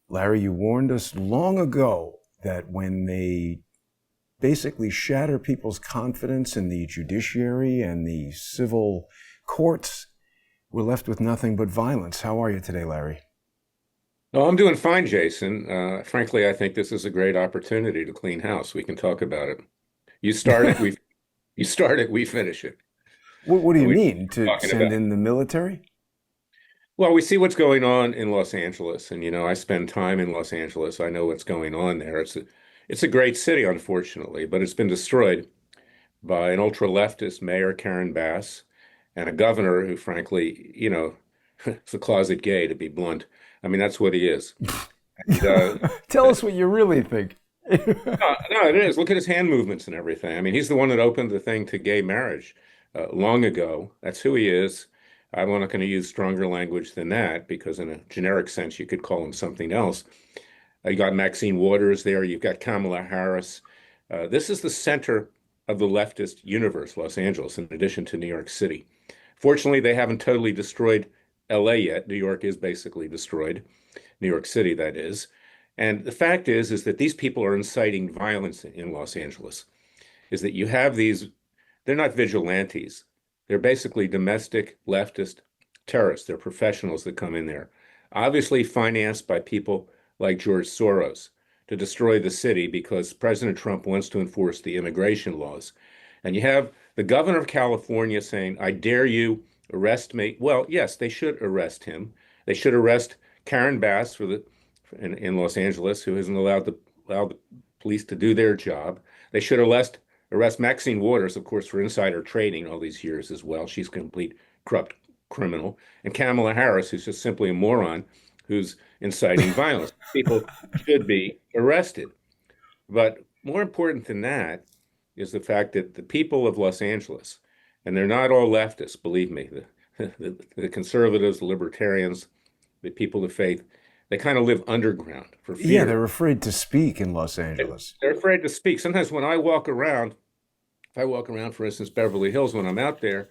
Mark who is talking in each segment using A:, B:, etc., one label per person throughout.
A: Larry, you warned us long ago that when they basically shatter people's confidence in the judiciary and the civil courts, we're left with nothing but violence. How are you today, Larry?
B: Oh, I'm doing fine, Jason. Frankly, I think this is a great opportunity to clean house. We can talk about it. You start it, you start it, we finish it.
A: What do you
B: We know
A: mean?
B: what we're
A: To
B: talking
A: send
B: about.
A: in the military?
B: Well, we see what's going on in Los Angeles, and I spend time in Los Angeles. I know what's going on there. It's a great city, unfortunately, but it's been destroyed by an ultra leftist mayor, Karen Bass, and a governor who, frankly, is a closet gay, to be blunt. I mean, that's what he is. And
A: Tell us what you really think.
B: no, it is. Look at his hand movements and everything. I mean, he's the one that opened the thing to gay marriage long ago. That's who he is. I'm not going to use stronger language than that because, in a generic sense, you could call him something else. You got Maxine Waters there. You've got Kamala Harris. This is the center of the leftist universe, Los Angeles, in addition to New York City. Fortunately, they haven't totally destroyed LA yet. New York is basically destroyed. New York City, that is. And the fact is that these people are inciting violence in Los Angeles. Is that you have these, they're not vigilantes. They're basically domestic leftist terrorists. They're professionals that come in there, obviously financed by people like George Soros to destroy the city because President Trump wants to enforce the immigration laws. And you have the governor of California saying, I dare you arrest me. Well, yes, they should arrest him. They should arrest Karen Bass in Los Angeles, who isn't allowed to allow the police to do their job. They should arrest Maxine Waters, of course, for insider trading all these years as well. She's a complete corrupt criminal. And Kamala Harris, who's just simply a moron who's inciting violence. People should be arrested. But more important than that is the fact that the people of Los Angeles, and they're not all leftists, believe me, the conservatives, the libertarians, the people of faith, they kind of live underground for
A: Yeah,
B: fear.
A: they're afraid to speak in Los Angeles.
B: They're afraid to speak. Sometimes when I walk around, if I walk around, for instance, Beverly Hills, when I'm out there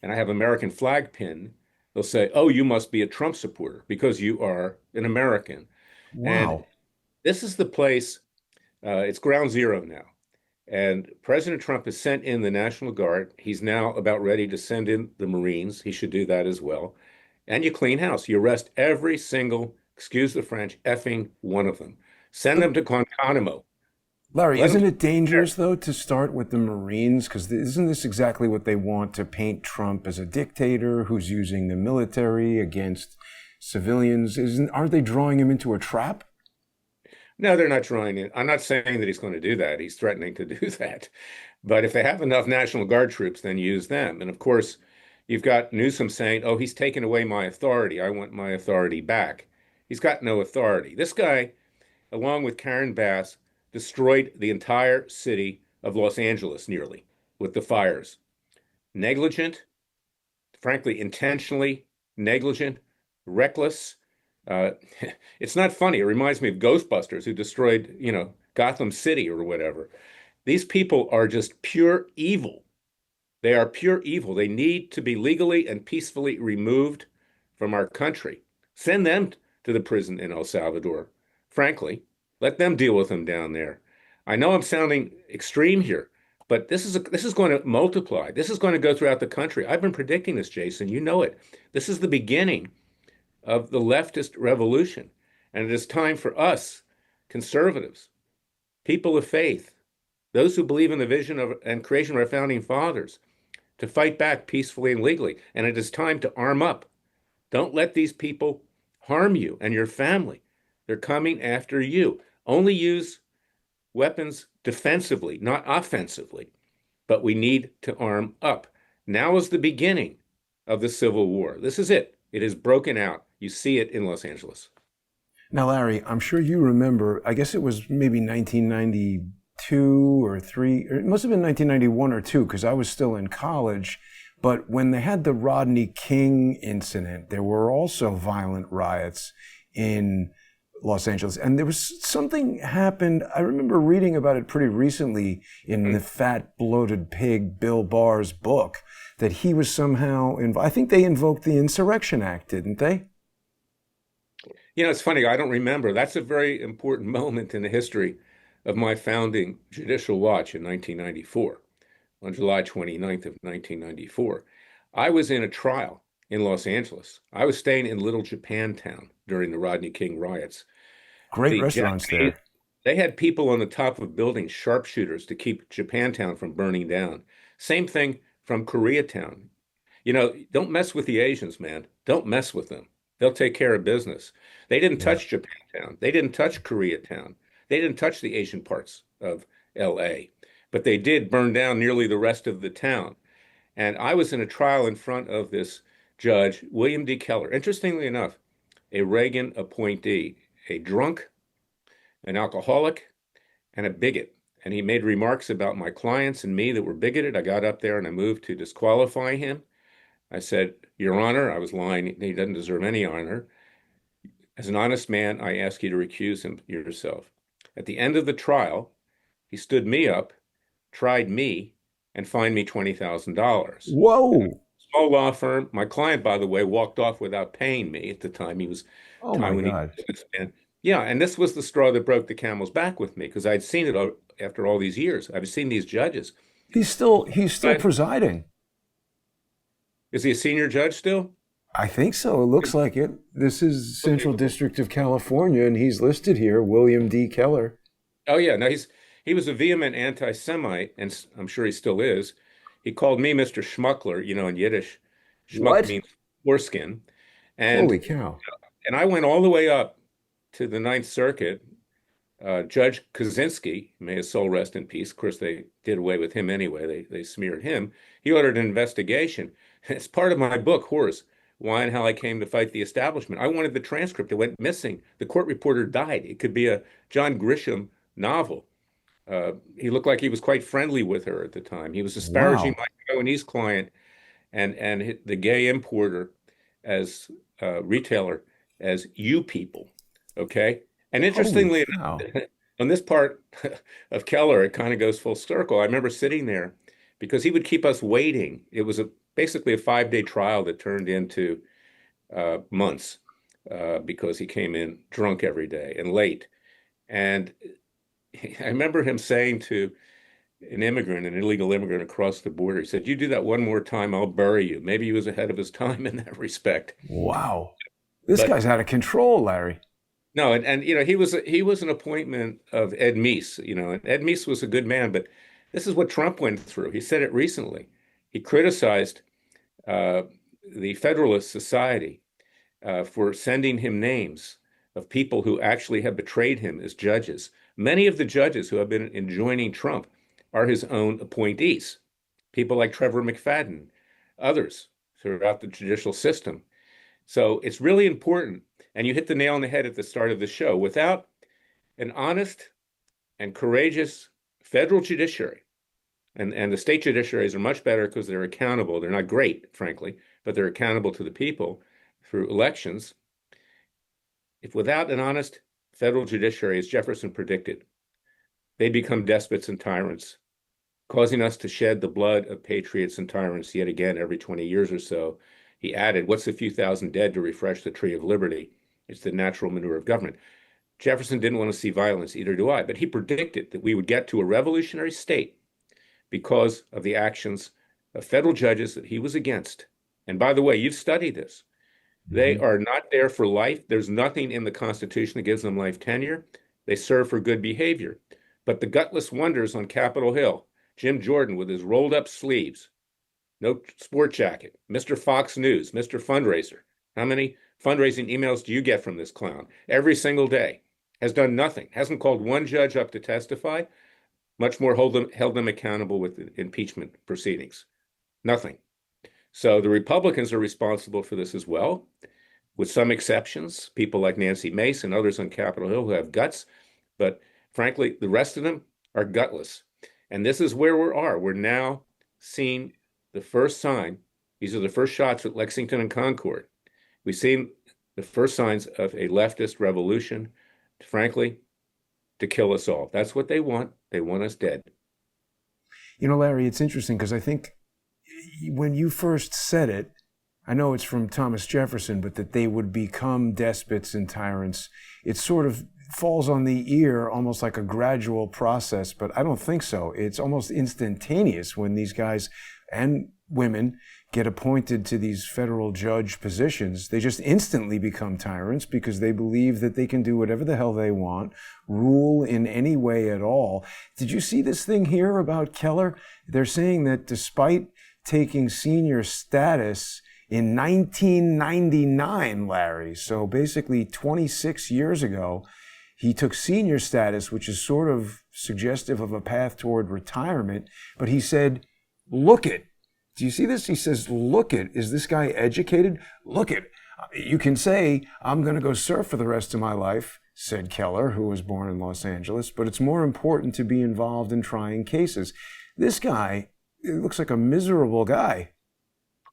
B: and I have American flag pin, they'll say, "Oh, you must be a Trump supporter because you are an American." And
A: Wow.
B: this is the place, it's ground zero now. And President Trump has sent in the National Guard. He's now about ready to send in the Marines. He should do that as well. And you clean house. You arrest every single, excuse the French, effing one of them. Send
A: But
B: them to Guantanamo.
A: Larry,
B: Let them
A: isn't
B: stay
A: it dangerous,
B: there.
A: though, to start with the Marines? Because isn't this exactly what they want, to paint Trump as a dictator who's using the military against civilians? Aren't they drawing him into a trap?
B: No, they're not trying it. I'm not saying that he's going to do that. He's threatening to do that. But if they have enough National Guard troops, then use them. And of course, you've got Newsom saying, oh, he's taken away my authority. I want my authority back. He's got no authority. This guy, along with Karen Bass, destroyed the entire city of Los Angeles nearly with the fires. Negligent, frankly, intentionally negligent, reckless. Uh, it's not funny. It reminds me of Ghostbusters, who destroyed, Gotham City or whatever. These people are just pure evil. They are pure evil. They need to be legally and peacefully removed from our country. Send them to the prison in El Salvador. Frankly, let them deal with them down there. I know I'm sounding extreme here, but this is going to multiply. This is going to go throughout the country. I've been predicting this, Jason. You know it. This is the beginning of the leftist revolution, and it is time for us, conservatives, people of faith, those who believe in the vision of and creation of our founding fathers, to fight back peacefully and legally. And it is time to arm up. Don't let these people harm you and your family. They're coming after you. Only use weapons defensively, not offensively. But we need to arm up. Now is the beginning of the Civil War. This is it. It has broken out. You see it in Los Angeles.
A: Now, Larry, I'm sure you remember, I guess it was maybe 1992 or three, or it must have been 1991 or two, because I was still in college. But when they had the Rodney King incident, there were also violent riots in Los Angeles. And there was something happened. I remember reading about it pretty recently in the Fat Bloated Pig, Bill Barr's book, that he was somehow I think they invoked the Insurrection Act, didn't they?
B: It's funny, I don't remember. That's a very important moment in the history of my founding Judicial Watch in 1994, on July 29th of 1994. I was in a trial in Los Angeles. I was staying in Little Japantown during the Rodney King riots.
A: Great
B: The
A: restaurants
B: Japanese,
A: there.
B: they had people on the top of buildings, sharpshooters, to keep Japantown from burning down. Same thing from Koreatown. Don't mess with the Asians, man. Don't mess with them. They'll take care of business. They didn't
A: Yeah.
B: touch Japantown. They didn't touch Koreatown. They didn't touch the Asian parts of LA, but they did burn down nearly the rest of the town. And I was in a trial in front of this judge, William D. Keller. Interestingly enough, a Reagan appointee, a drunk, an alcoholic, and a bigot. And he made remarks about my clients and me that were bigoted. I got up there and I moved to disqualify him. I said, Your Honor, I was lying. He doesn't deserve any honor. As an honest man, I ask you to recuse him yourself. At the end of the trial, he stood me up, tried me, and fined me $20,000.
A: Whoa.
B: Small law firm. My client, by the way, walked off without paying me at the time. He was
A: Oh my
B: Taiwanese
A: God.
B: businessman. Yeah, and this was the straw that broke the camel's back with me because I'd seen it after all these years. I've seen these judges.
A: He's still
B: But
A: presiding.
B: is he a senior judge still?
A: I think so. It looks like it. This is Central
B: Unbelievable.
A: District of California, and he's listed here, William D. Keller.
B: Oh yeah, no, he was a vehement anti-Semite, and I'm sure he still is. He called me Mr. Schmuckler, in Yiddish. Schmuck
A: What?
B: means foreskin,
A: Holy
B: and
A: cow.
B: and I went all the way up to the Ninth Circuit. Judge Kaczynski, may his soul rest in peace. Of course, they did away with him anyway. They smeared him. He ordered an investigation. It's part of my book, Horse, Why and How I Came to Fight the Establishment. I wanted the transcript. It went missing. The court reporter died. It could be a John Grisham novel. He looked like he was quite friendly with her at the time. He was disparaging
A: Wow.
B: my Taiwanese client and the gay importer as retailer as you people. Okay. And
A: Holy
B: interestingly
A: cow.
B: enough, on this part of Keller, it kind of goes full circle. I remember sitting there because he would keep us waiting. It was basically a 5-day trial that turned into months because he came in drunk every day and late. And I remember him saying to an immigrant, an illegal immigrant across the border, he said, You do that one more time, I'll bury you. Maybe he was ahead of his time in that respect.
A: Wow. This
B: But
A: guy's out of control, Larry.
B: no, and he was an appointment of Ed Meese, and Ed Meese was a good man, but this is what Trump went through. He said it recently. He criticized uh, the Federalist Society for sending him names of people who actually have betrayed him as judges. Many of the judges who have been enjoining Trump are his own appointees, people like Trevor McFadden, others throughout the judicial system. So it's really important. And you hit the nail on the head at the start of the show. Without an honest and courageous federal judiciary, and the state judiciaries are much better because they're accountable. They're not great, frankly, but they're accountable to the people through elections. If without an honest federal judiciary, as Jefferson predicted, they become despots and tyrants, causing us to shed the blood of patriots and tyrants yet again every 20 years or so. He added, What's a few thousand dead to refresh the tree of liberty? It's the natural manure of government. Jefferson didn't want to see violence, either do I, but he predicted that we would get to a revolutionary state because of the actions of federal judges that he was against. And by the way, you've studied this. They
A: Mhm.
B: are not there for life. There's nothing in the Constitution that gives them life tenure. They serve for good behavior. But the gutless wonders on Capitol Hill, Jim Jordan with his rolled up sleeves, no sport jacket, Mr. Fox News, Mr. Fundraiser. How many fundraising emails do you get from this clown? Every single day. Has done nothing, hasn't called one judge up to testify, much more held them accountable with impeachment proceedings. Nothing. So the Republicans are responsible for this as well, with some exceptions, people like Nancy Mace and others on Capitol Hill who have guts. But frankly, the rest of them are gutless. And this is where we are. We're now seeing the first sign. These are the first shots at Lexington and Concord. We've seen the first signs of a leftist revolution, frankly, to kill us all. That's what they want. They want us dead.
A: Larry, it's interesting because I think when you first said it, I know it's from Thomas Jefferson, but that they would become despots and tyrants. It sort of falls on the ear almost like a gradual process, but I don't think so. It's almost instantaneous when these guys and women get appointed to these federal judge positions. They just instantly become tyrants because they believe that they can do whatever the hell they want, rule in any way at all. Did you see this thing here about Keller? They're saying that despite taking senior status in 1999, Larry, so basically 26 years ago, he took senior status, which is sort of suggestive of a path toward retirement, but he said, look it. Do you see this? He says, look it. Is this guy educated? Look it. You can say, I'm going to go surf for the rest of my life, said Keller, who was born in Los Angeles, but it's more important to be involved in trying cases. This guy, it looks like a miserable guy.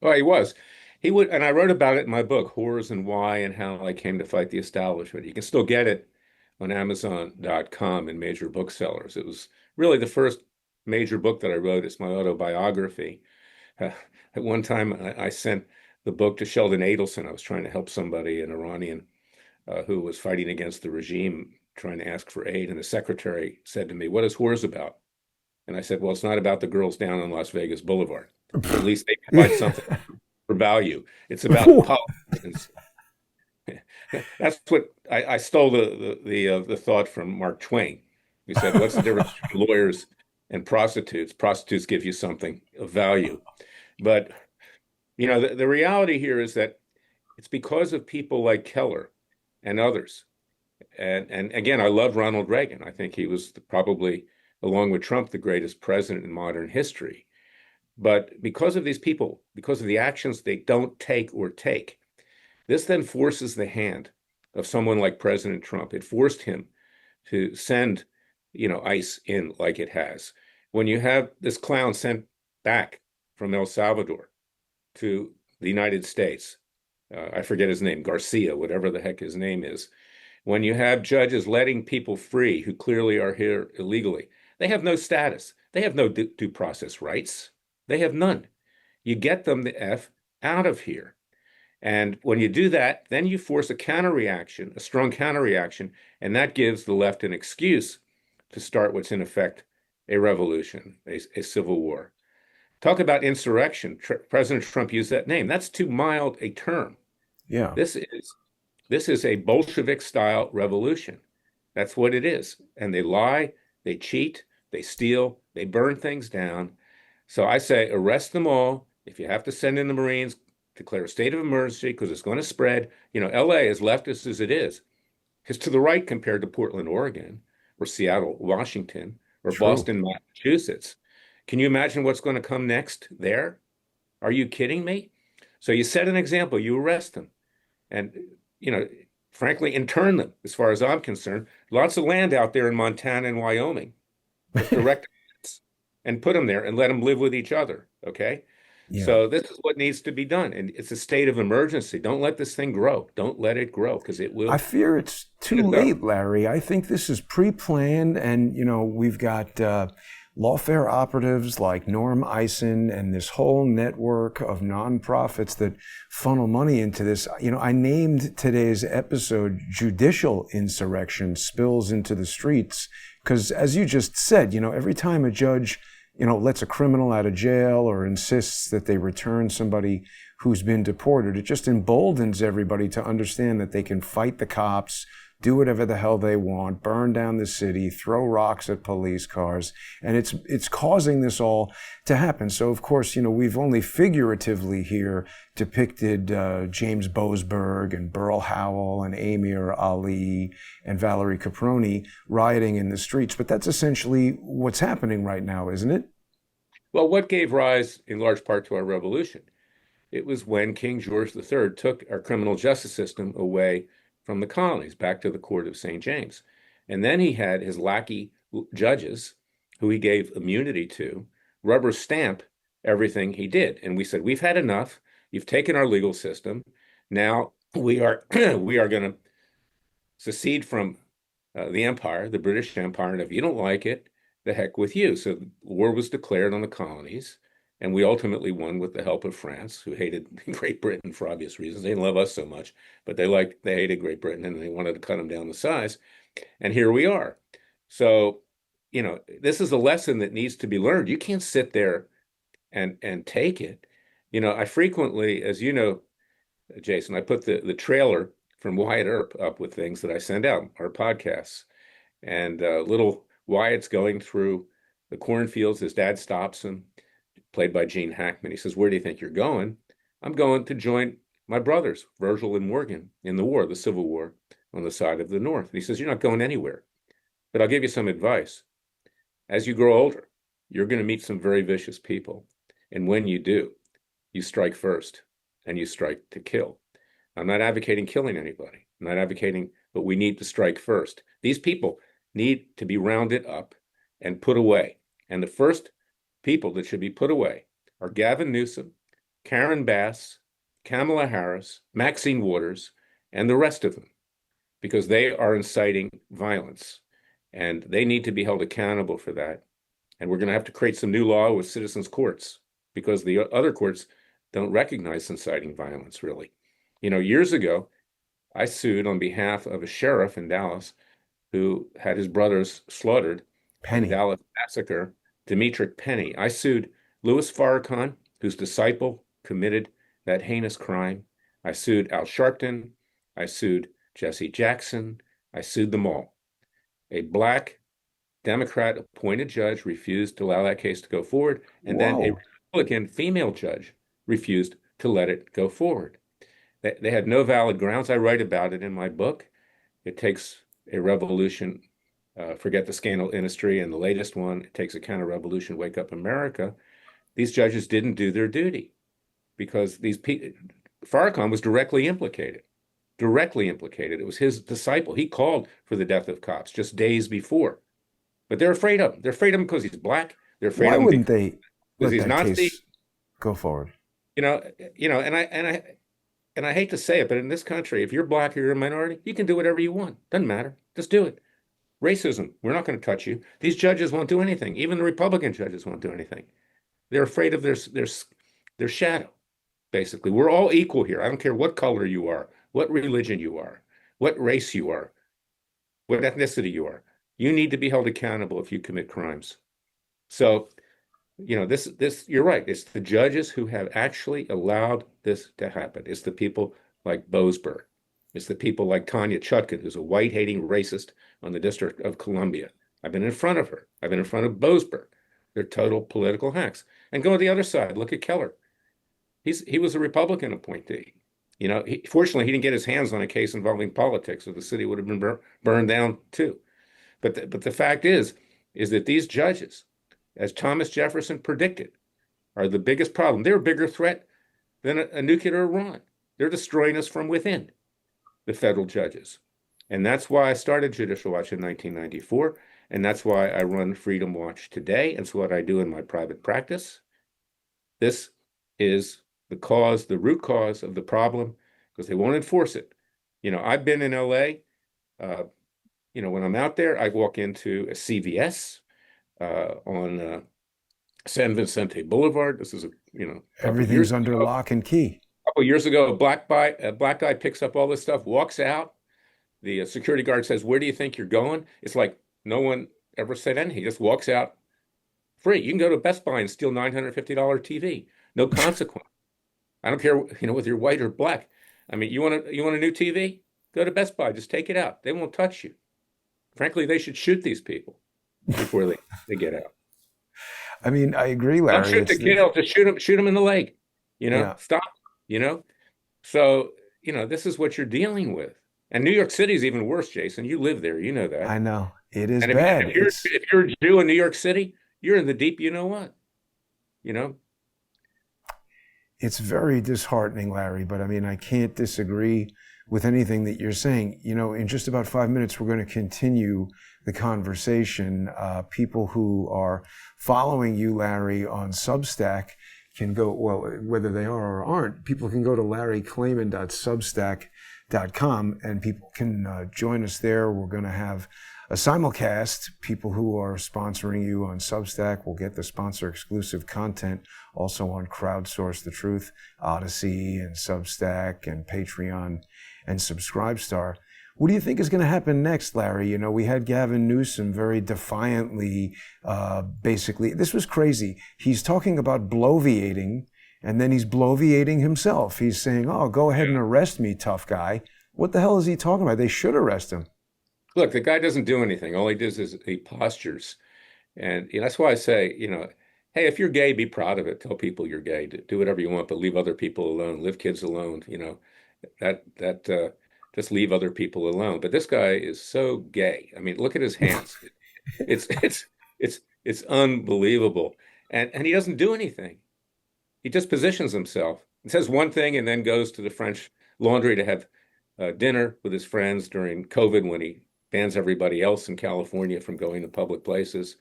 B: Oh, he was. He would, and I wrote about it in my book, Horrors and Why and How I Came to Fight the Establishment. You can still get it on Amazon.com and major booksellers. It was really the first major book that I wrote. It's my autobiography. At one time, I sent the book to Sheldon Adelson. I was trying to help somebody, an Iranian, who was fighting against the regime, trying to ask for aid. And the secretary said to me, "What is Whores about?" And I said, "Well, it's not about the girls down on Las Vegas Boulevard. At least they provide something for value. It's about politics." That's what I stole the thought from Mark Twain. He said, "What's the difference between lawyers and prostitutes? Prostitutes give you something of value." But the reality here is that it's because of people like Keller and others. And again, I love Ronald Reagan. I think he was probably, along with Trump, the greatest president in modern history. But because of these people, because of the actions they don't take or take, this then forces the hand of someone like President Trump. It forced him to send, ICE in like it has. When you have this clown sent back from El Salvador to the United States, I forget his name, Garcia, whatever the heck his name is. When you have judges letting people free who clearly are here illegally, they have no status. They have no due process rights. They have none. You get them the F out of here. And when you do that, then you force a counterreaction, a strong counterreaction, and that gives the left an excuse to start what's in effect a revolution, a civil war. Talk about insurrection. President Trump used that name. That's too mild a term.
A: Yeah.
B: This is a Bolshevik style revolution. That's what it is. And they lie, they cheat, they steal, they burn things down. So I say arrest them all. If you have to send in the Marines, declare a state of emergency because it's going to spread. LA, as leftist as it is to the right compared to Portland, Oregon, or Seattle, Washington, or
A: True.
B: Boston, Massachusetts. Can you imagine what's going to come next there? Are you kidding me? So you set an example, you arrest them, and frankly, intern them. As far as I'm concerned, lots of land out there in Montana and Wyoming, direct and put them there and let them live with each other. Okay.
A: Yeah.
B: So this is what needs to be done. And it's a state of emergency. Don't let this thing grow. Don't let it grow because it
A: I
B: will.
A: fear it's too late, Larry. I think this is pre-planned, and we've got lawfare operatives like Norm Eisen and this whole network of nonprofits that funnel money into this. I named today's episode "Judicial Insurrection Spills into the Streets" because, as you just said, every time a judge lets a criminal out of jail or insists that they return somebody who's been deported, it just emboldens everybody to understand that they can fight the cops, do whatever the hell they want, burn down the city, throw rocks at police cars, and it's causing this all to happen. So, of course, we've only figuratively here depicted James Boasberg and Burl Howell and Amir Ali and Valerie Caproni rioting in the streets, but that's essentially what's happening right now, isn't it?
B: Well, what gave rise in large part to our revolution? It was when King George III took our criminal justice system away from the colonies back to the court of St. James. And then he had his lackey judges, who he gave immunity to, rubber stamp everything he did. And we said, we've had enough. You've taken our legal system. Now we are we are going to secede from the empire, the British Empire. And if you don't like it, the heck with you. So war was declared on the colonies. And we ultimately won with the help of France, who hated Great Britain for obvious reasons. They didn't love us so much, but they hated Great Britain and they wanted to cut them down to size. And here we are. So, this is a lesson that needs to be learned. You can't sit there and take it. I frequently, as you know, Jason, I put the trailer from Wyatt Earp up with things that I send out, our podcasts. And little Wyatt's going through the cornfields. His dad stops him, played by Gene Hackman. He says, "Where do you think you're going?" "I'm going to join my brothers, Virgil and Morgan, in the war, the Civil War, on the side of the North." And he says, "You're not going anywhere, but I'll give you some advice. As you grow older, you're going to meet some very vicious people. And when you do, you strike first and you strike to kill." I'm not advocating killing anybody. I'm not advocating, but we need to strike first. These people need to be rounded up and put away. And the first people that should be put away are Gavin Newsom, Karen Bass, Kamala Harris, Maxine Waters, and the rest of them, because they are inciting violence. And they need to be held accountable for that. And we're going to have to create some new law with citizens' courts, because the other courts don't recognize inciting violence, really. Years ago, I sued on behalf of a sheriff in Dallas who had his brothers slaughtered in the Dallas massacre, Demetric Penny. I sued Louis Farrakhan, whose disciple committed that heinous crime. I sued Al Sharpton. I sued Jesse Jackson. I sued them all. A black Democrat-appointed judge refused to allow that case to go forward, and then a Republican female judge refused to let it go forward. They had no valid grounds. I write about it in my book. It takes a revolution, forget the scandal industry, and the latest one, it takes a counter-revolution, wake up America. These judges didn't do their duty because Farrakhan was directly implicated. It was his disciple. He called for the death of cops just days before. But they're afraid of him. They're afraid of him because he's black. They're afraid
A: Why
B: of him
A: wouldn't they
B: because
A: let
B: he's
A: that
B: Nazi.
A: case go forward?
B: And I hate to say it, but in this country, if you're black or you're a minority, you can do whatever you want. Doesn't matter. Just do it. Racism, we're not going to touch you. These judges won't do anything. Even the Republican judges won't do anything. They're afraid of their shadow, basically. We're all equal here. I don't care what color you are, what religion you are, what race you are, what ethnicity you are. You need to be held accountable if you commit crimes. So, this you're right. It's the judges who have actually allowed this to happen. It's the people like Boasberg. It's the people like Tanya Chutkan, who's a white-hating racist on the District of Columbia. I've been in front of her. I've been in front of Boasberg. They're total political hacks. And go to the other side. Look at Keller. He was a Republican appointee. Fortunately, he didn't get his hands on a case involving politics, or the city would have been burned down too. But the fact is that these judges, as Thomas Jefferson predicted, are the biggest problem. They're a bigger threat than a nuclear Iran. They're destroying us from within, the federal judges. And that's why I started Judicial Watch in 1994. And that's why I run Freedom Watch today. It's what I do in my private practice. This is the root cause of the problem, because they won't enforce it. I've been in LA. When I'm out there, I walk into a CVS on San Vicente Boulevard. This is
A: everything's under lock and key.
B: A couple years ago, a black guy picks up all this stuff, walks out. The security guard says, "Where do you think you're going?" It's like no one ever said anything. He just walks out free. You can go to Best Buy and steal $950 TV. No consequence. I don't care, whether you're white or black. I mean, you want a new TV? Go to Best Buy. Just take it out. They won't touch you. Frankly, they should shoot these people before they get out.
A: I mean, I agree, Larry.
B: Don't shoot to kill. Just shoot them in the leg. Stop. So this is what you're dealing with. And New York City is even worse, Jason. You live there. You know that.
A: I know. It is
B: and
A: bad.
B: If you're a Jew in New York City, you're in the deep, what?
A: It's very disheartening, Larry, but I mean, I can't disagree with anything that you're saying. In just about 5 minutes, we're going to continue the conversation. People who are following you, Larry, on Substack can go, well, whether they are or aren't, people can go to larryclayman.substack.com and people can join us there. We're going to have a simulcast. People who are sponsoring you on Substack will get the sponsor exclusive content also on Crowdsource the Truth, Odyssey and Substack and Patreon and Subscribestar. What do you think is going to happen next, Larry? You know, we had Gavin Newsom very defiantly, basically, this was crazy. He's talking about bloviating, and then he's bloviating himself. He's saying, oh, go ahead and arrest me, tough guy. What the hell is he talking about? They should arrest him.
B: Look, the guy doesn't do anything. All he does is he postures. And that's why I say, hey, if you're gay, be proud of it. Tell people you're gay. Do whatever you want, but leave other people alone. Leave kids alone. That just leave other people alone. But this guy is so gay. I mean, look at his hands. It's it's unbelievable. And he doesn't do anything. He just positions himself. He says one thing and then goes to the French Laundry to have dinner with his friends during COVID when he bans everybody else in California from going to public places.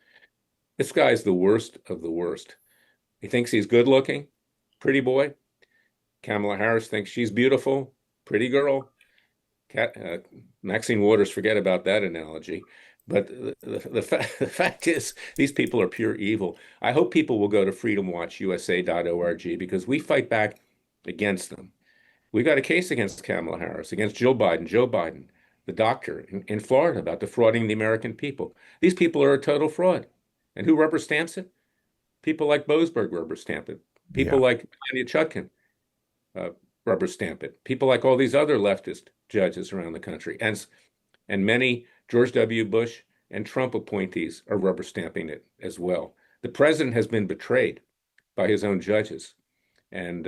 B: This guy's the worst of the worst. He thinks he's good looking, pretty boy. Kamala Harris thinks she's beautiful, pretty girl. Maxine Waters, forget about that analogy. But the fact is, these people are pure evil. I hope people will go to freedomwatchusa.org because we fight back against them. We got a case against Kamala Harris, against Joe Biden, the doctor in Florida about defrauding the American people. These people are a total fraud. And who rubber stamps it? People like Boasberg rubber stamp it. People like Tanya Chutkan rubber stamp it. People like all these other leftist judges around the country. And many George W. Bush and Trump appointees are rubber stamping it as well. The president has been betrayed by his own judges. And,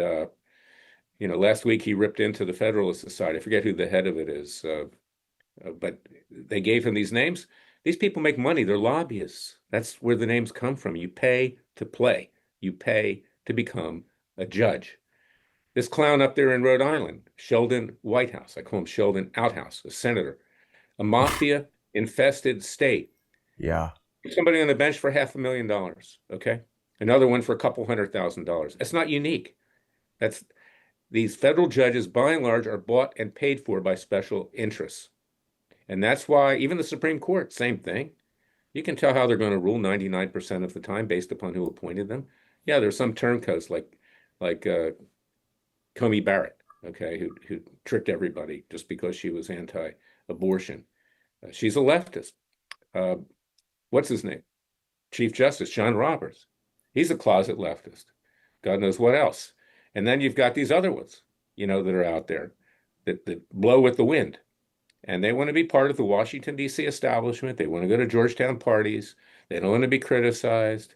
B: last week he ripped into the Federalist Society. I forget who the head of it is, but they gave him these names. These people make money. They're lobbyists. That's where the names come from. You pay to play. You pay to become a judge. This clown up there in Rhode Island, Sheldon Whitehouse, I call him Sheldon Outhouse, a senator, a mafia-infested state.
A: Yeah.
B: Somebody on the bench for $500,000, okay? Another one for a couple $100,000. That's not unique. These federal judges, by and large, are bought and paid for by special interests. And that's why even the Supreme Court, same thing. You can tell how they're going to rule 99% of the time based upon who appointed them. Yeah, there's some turncoats like Comey Barrett, okay, who tricked everybody just because she was anti-abortion. She's a leftist. What's his name? Chief Justice John Roberts. He's a closet leftist. God knows what else. And then you've got these other ones, that are out there that blow with the wind. And they want to be part of the Washington, D.C. establishment. They want to go to Georgetown parties. They don't want to be criticized.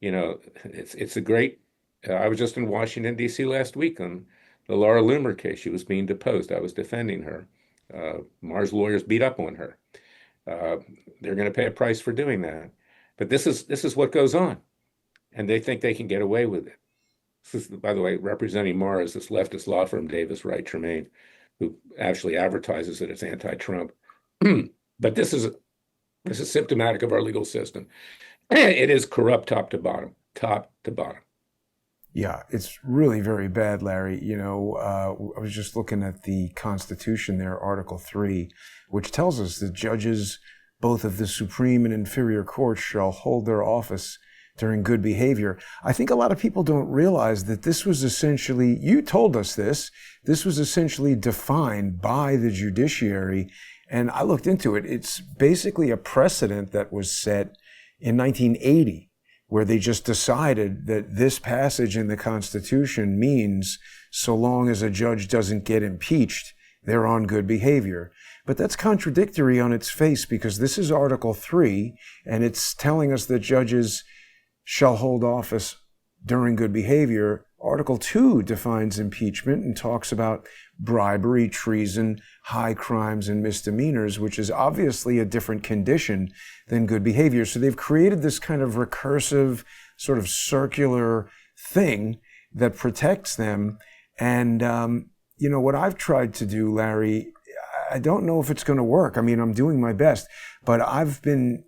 B: It's a great. I was just in Washington, D.C. last week on the Laura Loomer case. She was being deposed. I was defending her. Mars lawyers beat up on her. They're going to pay a price for doing that. But this is what goes on. And they think they can get away with it. This is, by the way, representing Mars, this leftist law firm, Davis Wright Tremaine, who actually advertises that it's anti-Trump. But this is symptomatic of our legal system. It is corrupt top to bottom.
A: Yeah, it's really very bad, Larry. I was just looking at the Constitution there, Article 3, which tells us that judges, both of the Supreme and inferior courts, shall hold their office during good behavior. I think a lot of people don't realize that this was essentially, you told us this was essentially defined by the judiciary. And I looked into it. It's basically a precedent that was set in 1980, where they just decided that this passage in the Constitution means so long as a judge doesn't get impeached, they're on good behavior. But that's contradictory on its face because this is Article 3, and it's telling us that judges shall hold office during good behavior. Article 2 defines impeachment and talks about bribery, treason, high crimes, and misdemeanors, which is obviously a different condition than good behavior. So they've created this kind of recursive, sort of circular thing that protects them. And, what I've tried to do, Larry, I don't know if it's going to work. I mean, I'm doing my best, but I've been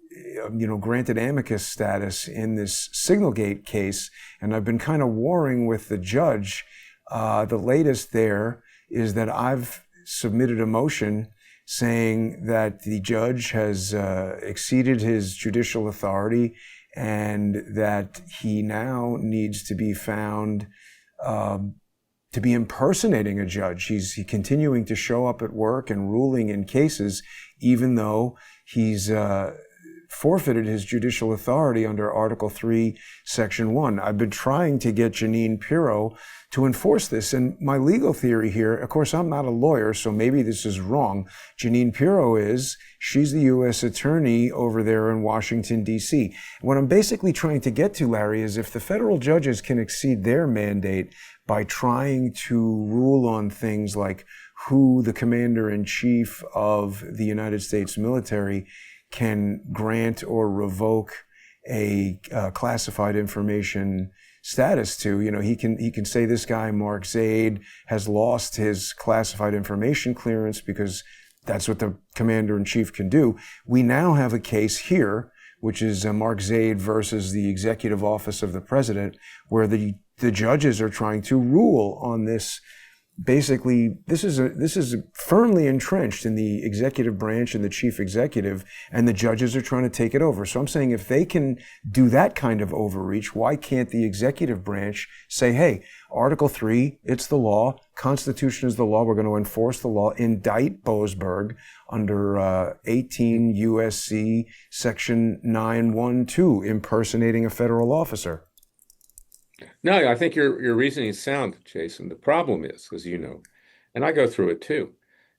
A: granted amicus status in this Signalgate case, and I've been kind of warring with the judge. The latest there is that I've submitted a motion saying that the judge has exceeded his judicial authority and that he now needs to be found to be impersonating a judge. He's continuing to show up at work and ruling in cases, even though he's forfeited his judicial authority under Article 3, Section 1. I've been trying to get Jeanine Pirro to enforce this. And my legal theory here, of course, I'm not a lawyer, so maybe this is wrong. Jeanine Pirro she's the U.S. attorney over there in Washington, D.C. What I'm basically trying to get to, Larry, is if the federal judges can exceed their mandate by trying to rule on things like who the commander-in-chief of the United States military can grant or revoke a classified information status to. He can say this guy, Mark Zaid, has lost his classified information clearance because that's what the commander-in-chief can do. We now have a case here, which is Mark Zaid versus the Executive Office of the President, where the judges are trying to rule on this. Basically, this is firmly entrenched in the executive branch and the chief executive, and the judges are trying to take it over. So I'm saying if they can do that kind of overreach, why can't the executive branch say, hey, Article 3, it's the law, Constitution is the law, we're going to enforce the law, indict Boasberg under 18 USC Section 912, impersonating a federal officer.
B: No, I think your reasoning is sound, Jason. The problem is, as you know, and I go through it too,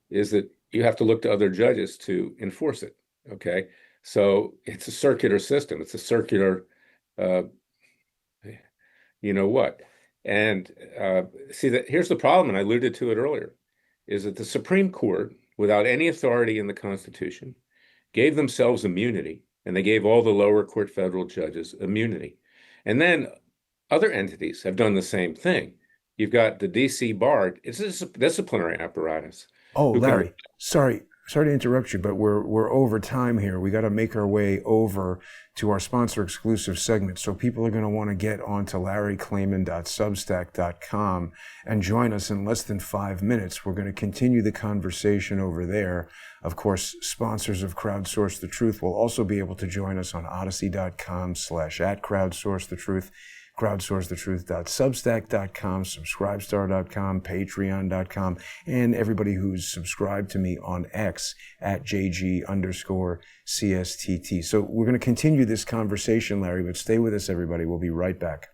B: is that you have to look to other judges to enforce it. Okay, so it's a circular system. It's a circular, you know what? And see that here's the problem, and I alluded to it earlier, is that the Supreme Court, without any authority in the Constitution, gave themselves immunity, and they gave all the lower court federal judges immunity, and then other entities have done the same thing. You've got the D.C. Bar. It's a disciplinary apparatus.
A: Oh, Larry, sorry to interrupt you, but we're over time here. We got to make our way over to our sponsor exclusive segment. So people are going to want to get onto larryclayman.substack.com and join us in less than 5 minutes. We're going to continue the conversation over there. Of course, sponsors of Crowdsource the Truth will also be able to join us on odyssey.com/@crowdsourcethetruth. crowdsourcethetruth.substack.com, subscribestar.com, patreon.com, and everybody who's subscribed to me on X @JG_CSTT. So we're going to continue this conversation, Larry, but stay with us, everybody. We'll be right back.